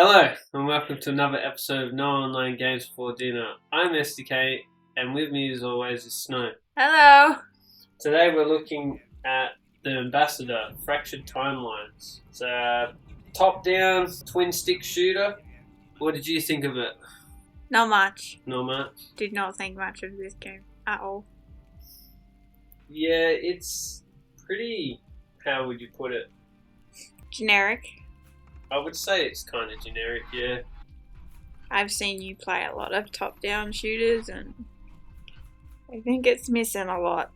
Hello, and welcome to another episode of No Online Games Before Dinner. I'm S.T.K, and with me as always is Snow. Hello! Today we're looking at the Ambassador, Fractured Timelines. It's a top-down, twin-stick shooter. What did you think of it? Not much. Not much? Did not think much of this game at all. Yeah, it's pretty... how would you put it? Generic. I would say it's kind of generic, yeah. I've seen you play a lot of top-down shooters and I think it's missing a lot.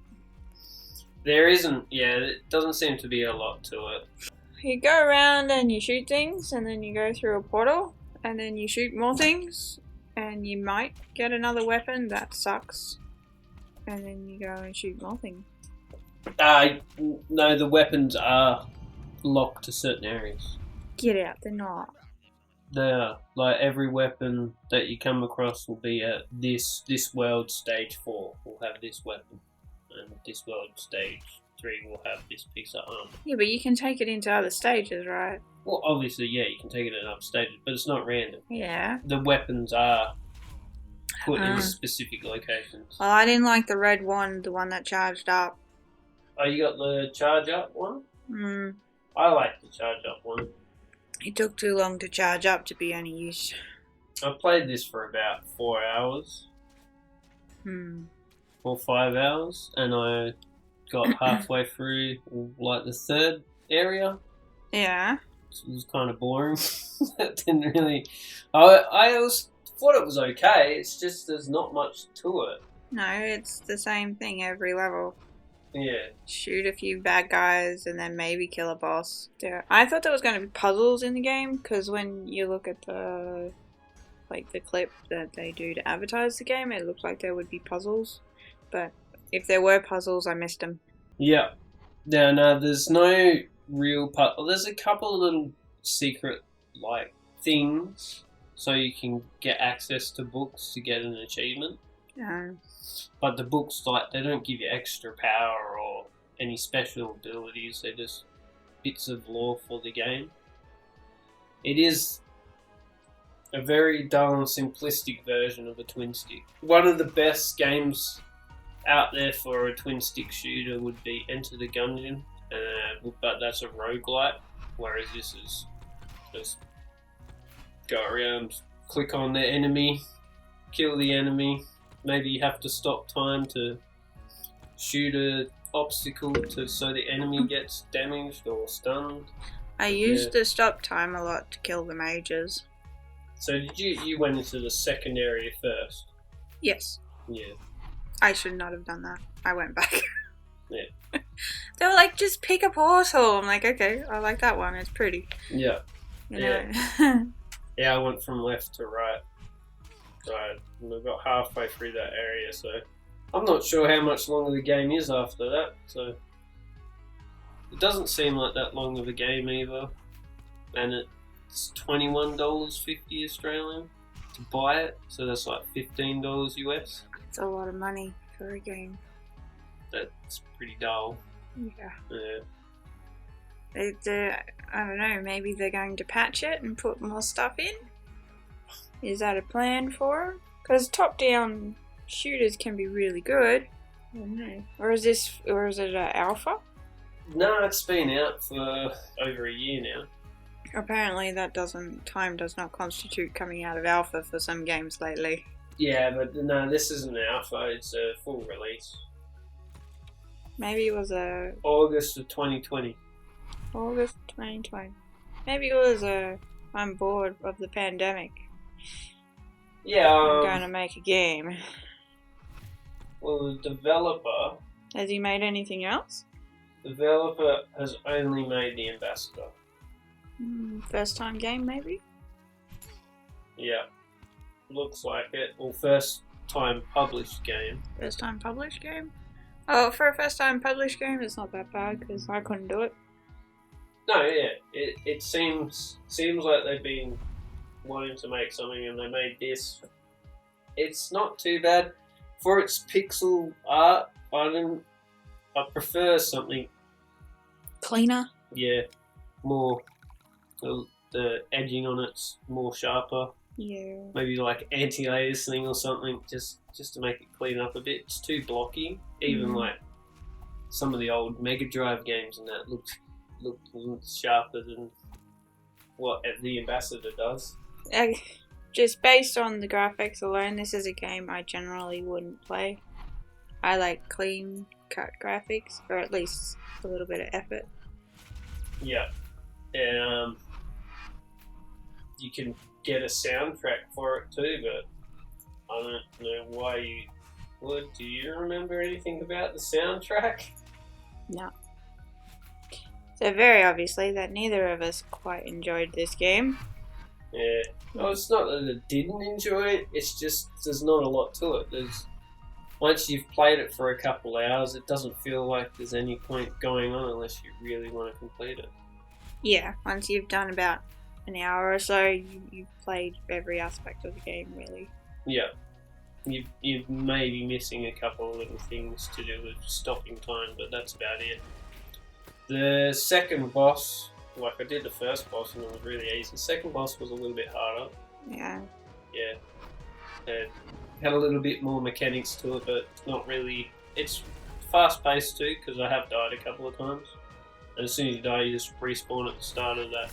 There isn't, it doesn't seem to be a lot to it. You go around and you shoot things and then you go through a portal and then you shoot more things and you might get another weapon that sucks and then you go and shoot more things. No, the weapons are locked to certain areas. Get out, they're not. They are. Like, every weapon that you come across will be at this world stage 4 will have this weapon. And this world stage 3 will have this piece of armor. Yeah, but you can take it into other stages, right? Well, obviously, yeah, you can take it in other stages, but it's not random. Yeah. The weapons are put in specific locations. Well, I didn't like the red one, the one that charged up. Oh, you got the charge up one? I like the charge up one. It took too long to charge up to be any use. I played this for about 4 hours. Or 5 hours, and I got halfway through, like, the third area. Yeah. It was kind of boring. It didn't really... I thought it was okay, it's just there's not much to it. No, it's the same thing every level. Yeah. Shoot a few bad guys and then maybe kill a boss. I thought there was going to be puzzles in the game because when you look at the clip that they do to advertise the game, it looked like there would be puzzles. But if there were puzzles, I missed them. Yeah. No, there's no real puzzle. There's a couple of little secret, like, things so you can get access to books to get an achievement. But the books, like, they don't give you extra power or any special abilities. They're just bits of lore for the game. It is a very dull and simplistic version of a twin stick. One of the best games out there for a twin stick shooter would be Enter the Gungeon, but that's a roguelite, whereas this is just go around, click on the enemy, kill the enemy. Maybe you have to stop time to shoot an obstacle so the enemy gets damaged or stunned. I used the stop time a lot to kill the mages. So did you went into the second area first? Yes. Yeah. I should not have done that. I went back. Yeah. They were like, just pick a portal. I'm like, okay, I like that one. It's pretty. Yeah. You know? Yeah, I went from left to right. Right, and I got halfway through that area, so I'm not sure how much longer the game is after that, so it doesn't seem like that long of a game either, and it's $21.50 Australian to buy it, so that's like $15 US. It's a lot of money for a game. That's pretty dull. Yeah. I don't know, maybe they're going to patch it and put more stuff in? Is that a plan for them? Because top-down shooters can be really good. I don't know. Or is it an alpha? No, it's been out for over a year now. Apparently time does not constitute coming out of alpha for some games lately. Yeah, but no, this isn't an alpha, it's a full release. Maybe it was August of 2020. August 2020. Maybe it was I'm bored of the pandemic. Yeah, I'm going to make a game. Well, the developer... Has he made anything else? The developer has only made the Ambassador. First time game, maybe? Yeah. Looks like it. Well, first time published game. First time published game? Oh, for a first time published game, it's not that bad, because I couldn't do it. No, yeah. It seems like they've been wanting to make something and they made this. It's not too bad. For its pixel art, I prefer something cleaner. Yeah, more the edging on it's more sharper. Yeah. Maybe like anti-aliasing or something, just to make it clean up a bit. It's too blocky. Even like some of the old Mega Drive games and that look sharper than what the Ambassador does. Just based on the graphics alone, this is a game I generally wouldn't play. I like clean cut graphics, or at least a little bit of effort. Yeah. And you can get a soundtrack for it too, but I don't know why you would. Do you remember anything about the soundtrack? No. So very obviously that neither of us quite enjoyed this game. Yeah. Well, it's not that I didn't enjoy it, it's just there's not a lot to it. Once you've played it for a couple hours, it doesn't feel like there's any point going on unless you really want to complete it. Yeah, once you've done about an hour or so, you've played every aspect of the game, really. Yeah. You may be missing a couple of little things to do with stopping time, but that's about it. The second boss, like I did the first boss and it was really easy. The second boss was a little bit harder. Yeah. Yeah. It had a little bit more mechanics to it, but not really. It's fast paced too, because I have died a couple of times. And as soon as you die, you just respawn at the start of that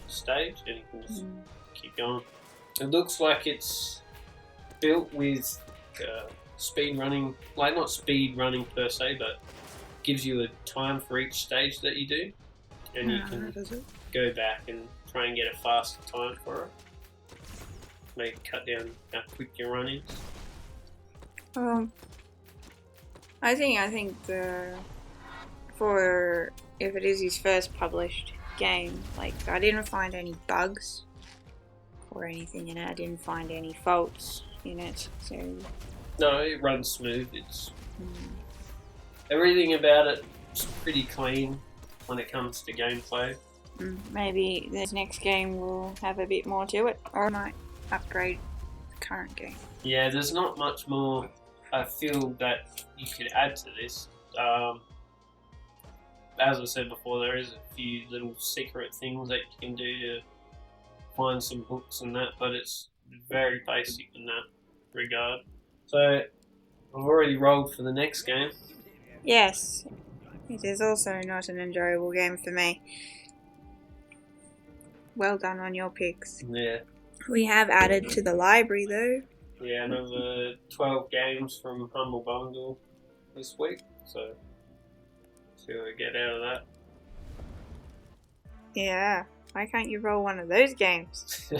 stage and you can just keep going. It looks like it's built with speed running, like not speed running per se, but gives you a time for each stage that you do, and you can go back and try and get a faster time for it. Maybe cut down how quick your run is. I think for if it is his first published game, like I didn't find any bugs or anything in it. I didn't find any faults in it. So no, it runs smooth. It's everything about it is pretty clean when it comes to gameplay. Maybe this next game will have a bit more to it, or I might upgrade the current game. Yeah, there's not much more I feel that you could add to this. As I said before, there is a few little secret things that you can do to find some books and that, but it's very basic in that regard. So, I've already rolled for the next game. Yes, it is also not an enjoyable game for me. Well done on your picks. Yeah. We have added to the library though. Yeah, another 12 games from Humble Bundle this week, so see what we get out of that. Yeah, why can't you roll one of those games?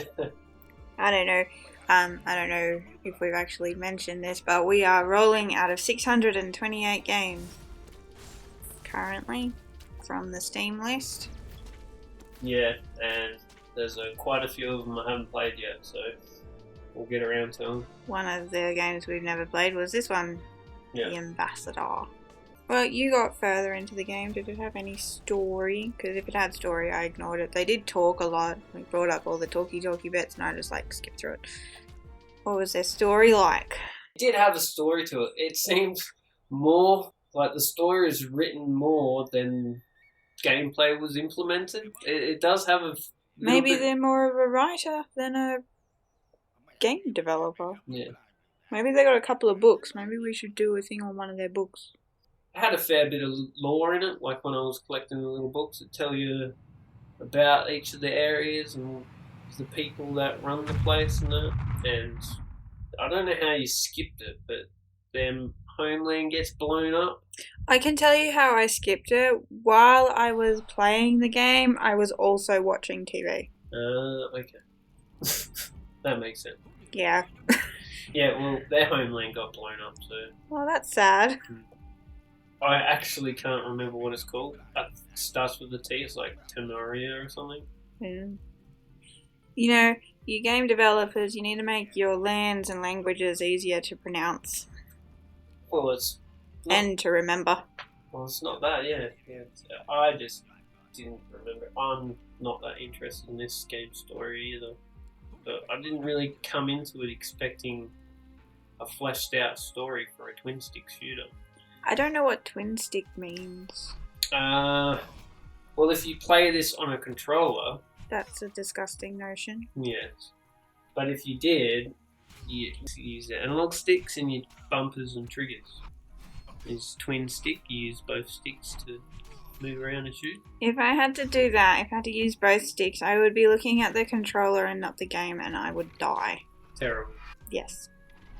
I don't know. I don't know if we've actually mentioned this, but we are rolling out of 628 games currently from the Steam list. Yeah, and there's quite a few of them I haven't played yet, so we'll get around to them. One of the games we've never played was this one, The Ambassador. Well, you got further into the game. Did it have any story? Because if it had story, I ignored it. They did talk a lot. We brought up all the talky bits, and I just skipped through it. What was their story like? It did have a story to it. It seems more like the story is written more than gameplay was implemented. It does have a maybe they're more of a writer than a game developer. Yeah. Maybe they got a couple of books. Maybe we should do a thing on one of their books. It had a fair bit of lore in it, like when I was collecting the little books that tell you about each of the areas and the people that run the place and that. And I don't know how you skipped it, but then homeland gets blown up. I can tell you how I skipped it. While I was playing the game, I was also watching TV. Okay. That makes sense. Yeah. Yeah, well, their homeland got blown up, so... Well, that's sad. I actually can't remember what it's called. It starts with a T, it's like Tenoria or something. Yeah. You know, you game developers, you need to make your lands and languages easier to pronounce. Well, it's... and to remember. Well, it's not that, yeah. I just didn't remember. I'm not that interested in this game story either. But I didn't really come into it expecting a fleshed out story for a twin stick shooter. I don't know what twin stick means. Well, if you play this on a controller That's a disgusting notion. Yes. But if you did, you use the analog sticks in your bumpers and triggers. There's twin stick, you use both sticks to move around and shoot. If I had to do that, if I had to use both sticks, I would be looking at the controller and not the game, and I would die. Terrible. Yes.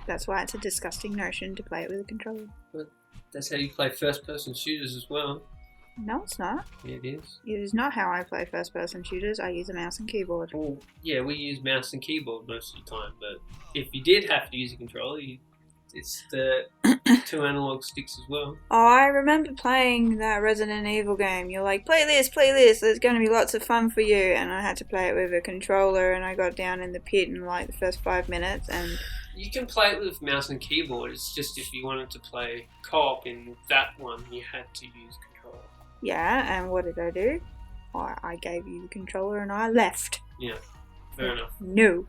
That's why it's a disgusting notion to play it with a controller. But that's how you play first-person shooters as well. No, it's not. Yeah, it is. It is not how I play first-person shooters. I use a mouse and keyboard. Well, yeah, we use mouse and keyboard most of the time, but if you did have to use a controller, it's the 2 analog sticks as well. Oh, I remember playing that Resident Evil game. You're like, play this, there's going to be lots of fun for you. And I had to play it with a controller, and I got down in the pit in like the first 5 minutes. And you can play it with mouse and keyboard. It's just if you wanted to play co-op in that one, you had to use controller. yeah, and what did I do? I gave you the controller and I left. Yeah, fair enough. No.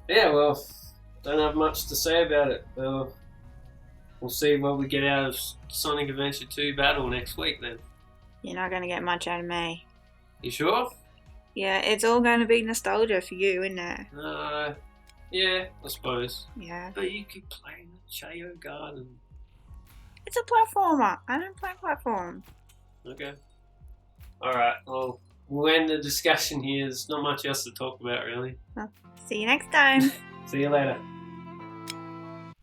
Yeah, well, don't have much to say about it. We'll see what we get out of Sonic Adventure 2 Battle next week then. You're not going to get much out of me. You sure? Yeah, it's all going to be nostalgia for you, isn't it? Yeah, I suppose. Yeah. But you could play in the Chayo Garden. It's a platformer. I don't play platforms. Okay. Alright, well, we'll end the discussion here. There's not much else to talk about, really. Well, see you next time. See you later.